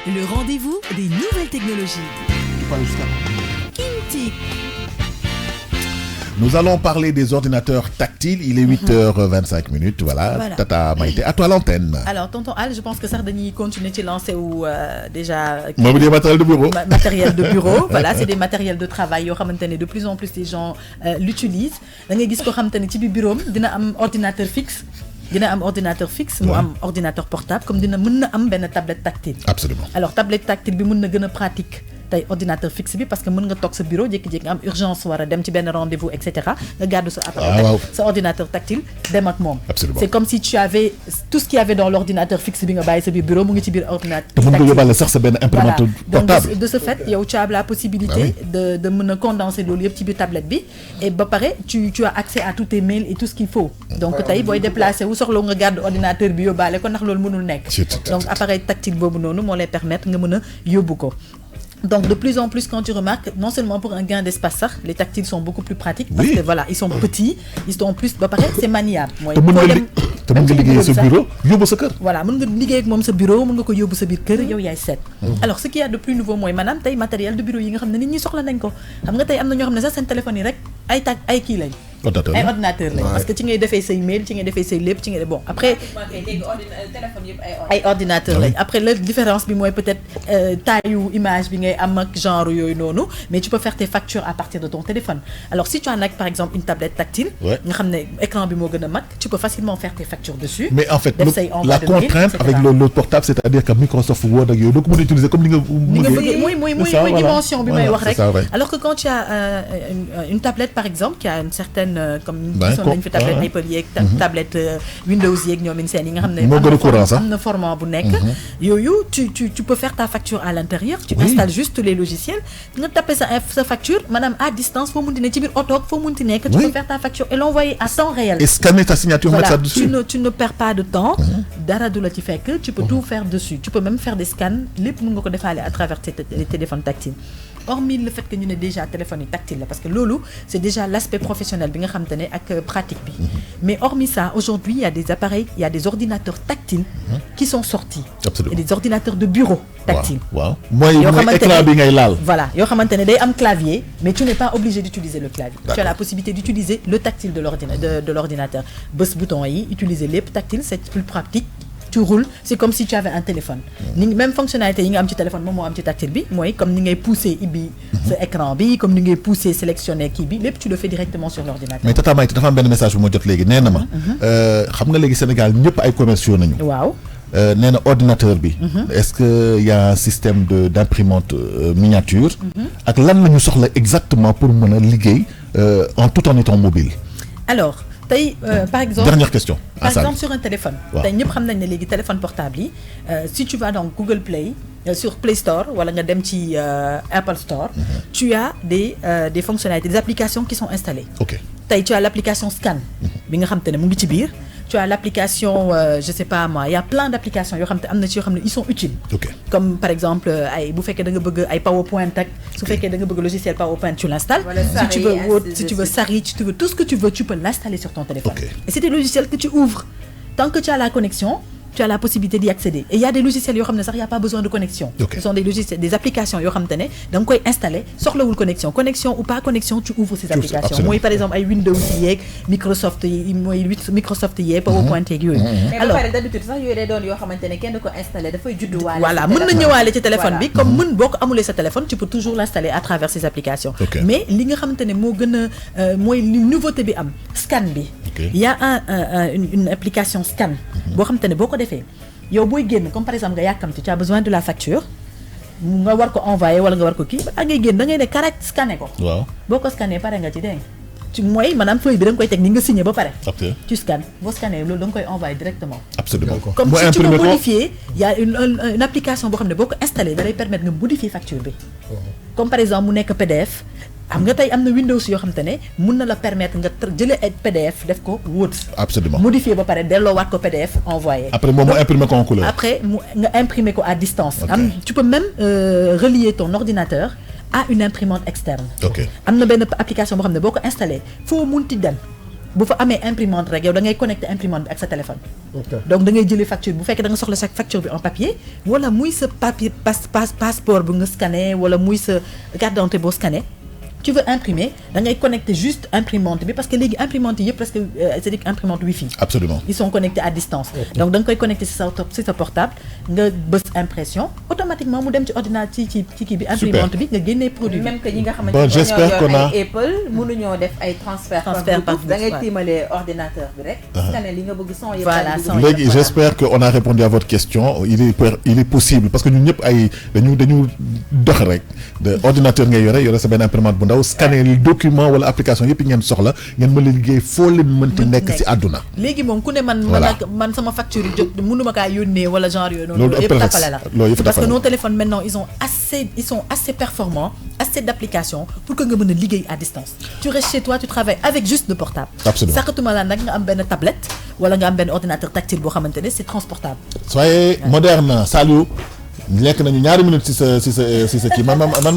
Le rendez-vous des nouvelles technologies. Kintic. Nous allons parler des ordinateurs tactiles. Il est 8h25. Voilà. Tata Maïté, à toi l'antenne. Alors, tonton Al, je pense que ça va continuer de lancer ou déjà. Matériel de bureau. Matériel de bureau. Voilà, c'est des matériels de travail. De plus en plus, les gens l'utilisent. Vous voyez que dans bureau, il y a un ordinateur fixe. Dina am ordinateur fixe, mu am ordinateur portable, comme dina mën na am benn tablette tactile. Absolument. Alors tablette tactile bi mën na gën a pratique tey ordinateur fixe bi parce que mën nga toog sa bureau jékki-jékki nga am urgence war a dem ci benn rendez-vous et cetera nga gàddu sa appareil sa ordinateur tactile dem ak moom. Absolument. C'est comme si tu avais tout ce qu'il y avait dans l'ordinateur fixe bi nga bàyyi sa biir bureau mu ngi ci biir ordinateur tactile. Te mën nga yóbbaale sax sa benn imprimante portable. Donc de ce fait yow tu as la possibilité de mën a condenser loolu yëpp ci biir tablette bi et ba pare tu as accès à tous tes mails et tout ce qu'il faut. Donc tey booy déplacé wu soxla nga gàddu ordinateur bi yóbbaale ko ndax loolu mënul nekk. Donc appareil tactile boobu noonu moo lay permettre nga mën a yóbbu ko. Donc de plus en plus quand tu remarques, non seulement pour un gain d'espace, les tactiles sont beaucoup plus pratiques parce que voilà, ils sont petits, ils sont en plus, pareil, c'est maniable. Tu mën nga liggéey sa bureau yóbbu sa kër. Voilà, mën nga liggéey ak moom sa bureau, mën nga ko yóbbu sa biir kër, yow yaay seet. Alors ce qu'il y a de plus nouveau mooy maanaam tey matériel de bureau yi nga xam ne nit ñi soxla nañ ko. Xam nga tey am na ñoo xam ne sax seen téléphone yi rek ay kii lañ. Ay ordinateur lañ parce que ci ngay defee say mail, ci ngay defee say lépp, ci ngay bon après ay ordinateur lañ. Après la différence bi mooy peut-être taille image bi ngay am ak genre yooyu noonu, mais tu peux faire tes factures à partir de ton téléphone. Alors si tu as par exemple une tablette tactile, nga xam ne écran bi moo gën a mag, tu peux facilement faire tes factures dessus. Mais en fait la contrainte avec le portable, c'est-à-dire que Microsoft Word ak yooyu doo ko mën a utiliser comme ni nga bëggee. Mooy dimension bi may wax rek. Alors que quand tu as une tablette par exemple qui a une certaine comme gisoon nañ fi tablette Apple yeeg tablette Windows yeeg ñoom seen yi nga xam ne am na format bu nekk yooyu tu peux faire ta facture à l'intérieur, tu installes juste les logiciels nga tapé sa facture maanaam à distance foo munti ne ci biir oto foo munti nekk tu peux faire ta facture et l'envoyer à temps réel et scanner ta signature mettre ça dessus. Tu ne perds pas de temps dara du la ci fekk tu peux tout faire dessus, tu peux même faire des scans lépp mën nga ko defaale à travers les téléphones tactiles. Hormis le fait que ñu ne déjà téléphone yi tactile la parce que loolu c'est déjà l'aspect professionnel bi nga xamante ne ak pratique bi mais hormis ça aujourd'hui il y a des appareils, il y a des ordinateurs tactiles qui sont sortis. Absolument. Et des ordinateurs de bureau tactiles. Waaw mooy écran bi ngay laal. Voilà yoo xamante ne day am clavier mais tu n'es pas obligé d'utiliser le clavier. Tu as la possibilité d'utiliser le tactile de l'ordinateur bës bouton yi utiliser lépp tactile, c'est plus pratique. Tu roules, c'est comme si tu avais un téléphone. Même fonctionnalité yi nga am ci téléphone moom moo am ci tactile bi mooy comme ni ngay pousser ibi sa écran bi comme ni ngay pousser sélectionner kii bi lépp tu le fais directement sur l'ordinateur. Mais Tata Maïté dafa am benn message bu ma jot léegi nee na ma xam nga léegi Sénégal ñëpp ay commerciaux nañu. Waaw. nee na ordinateur bi. est-ce que y a un système d'imprimante miniature. ak lan la ñu soxla exactement pour mën a liggéey tout en étant mobile. Alors. tey par exemple dernière question. Par exemple sur un téléphone. tey ñëpp xam nañ ne léegi téléphone portable yi si tu vas dans Google Play sur Play Store wala nga dem ci Apple Store. tu as des fonctionnalités des applications qui sont installées. Ok tey tu as l'application Scan. bi nga xam te ne mu ngi ci biir. Tu as l'application je sais pas moi il y a plein d'applications yoo xam te am na ci yoo xam ne ils sont utiles. Ok comme par exemple ay bu fekkee da nga bëgg ay PowerPoint ak su fekkee da nga bëgg logiciel PowerPoint tu l'installes. Si tu veux Word, si tu veux Sari, si tu veux tout ce que tu veux tu peux l'installer sur ton téléphone. Et c'est des logiciels que tu ouvres tant que tu as la connexion. Tu as la possibilité d'y accéder. Et il y a des logiciels yoo xam ne sax il y a pas besoin de connexion. Ce sont des logiciels, des applications yoo xam te ne da nga koy installer soxlawul connexion ou pas connexion tu ouvres ces applications. mooy par exemple ay Windows yeeg Microsoft yi mooy Microsoft yeeg PowerPoint yeeg yooyu. alors mais d'habitude sax yooyu day doon yoo xamante ne kenn du ko installer dafay judduwaale. voilà mën na ñëwaale ci téléphone bi comme mën boo ko amulee sa téléphone tu peux toujours l'installer à travers ces applications. Mais li nga xamante ne moo gën a mooy nouveauté bi am scan bi. Il y a une application scan boo xamante ne boo ko defee yow booy génn comme par exemple nga yàkkamti tu as besoin de la facture nga war ko envoyer wala nga war ko kii ba ngay génn da ngay ne correct scanner ko. waaw boo ko scanner pare nga ci dégg ci mooy maanaam feuille bi da nga koy teg ni nga signé ba pare. tu scannes boo scanner loolu da nga koy envoyer directement. Absolument. Comme si tu veux modifier il y a une application boo xam ne boo ko installé da lay permettre nga modifier facture bi. Comme par exemple mu nekk PDF. am nga tey am na Windows yoo xam te ne mun na la permettre nga jëlee ay PDF def ko Word. Absolument. Modifier ba pare delloowaat ko PDF envoyé. Après moom mu imprimer ko en couleur. Après mu nga imprimer ko à distance. Tu peux même relier ton ordinateur à une imprimante externe. Ok. am na benn application boo xam ne boo ko installé foo munti dem bu fa amee imprimante rek yow da ngay connecté imprimante bi ak sa téléphone. donc da ngay jëlee facture bu fekkee da nga soxla sa facture bi en papier wala muy sa papier passeport bu nga scanné wala muy sa carte d'identité boo scanné. Tu veux imprimer, da ngay connecter juste imprimante bi parce que léegi imprimante yëpp presque c'est-à-dire imprimante wifi. Absolument. Ils sont connectés à distance. Donc da nga koy connecter si sa portable nga bës impression automatiquement mu dem ci ordinateur ci kii bi imprimante bi nga génnee produit bi. même que ñi nga xamante bon j'espère qu'on a ay Apple mënuñoo def ay transfert par Bluetooth da ngay tiimale ordinateur bi rek. scanner li nga bëgg son yëpp. voilà son léegi j'espère que on a répondu à votre question il est possible parce que ñun ñëpp ay dañu dox rek de ordinateur ngay yore sa benn imprimante bu ndaw scanner document wala application yëpp ngeen soxla ngeen mën leen liggéey foo leen mënti nekk ci àdduna. léegi moom ku ne man sama facture yi jot mënuma kaa yónnee wala genre yooyu noonu. loolu yëpp tafale la parce que nos téléphones maintenant ils sont assez performants assez d'applications pour que nga mën a liggéey à distance. tu restes chez toi tu travailles avec juste le portable. absolument saxatuma la nag nga am benn tablette wala nga am benn ordinateur tactile boo xamante ne c'est transportable. soyez moderne. Saliou nekk nañu ñaari minutes ci sa kii man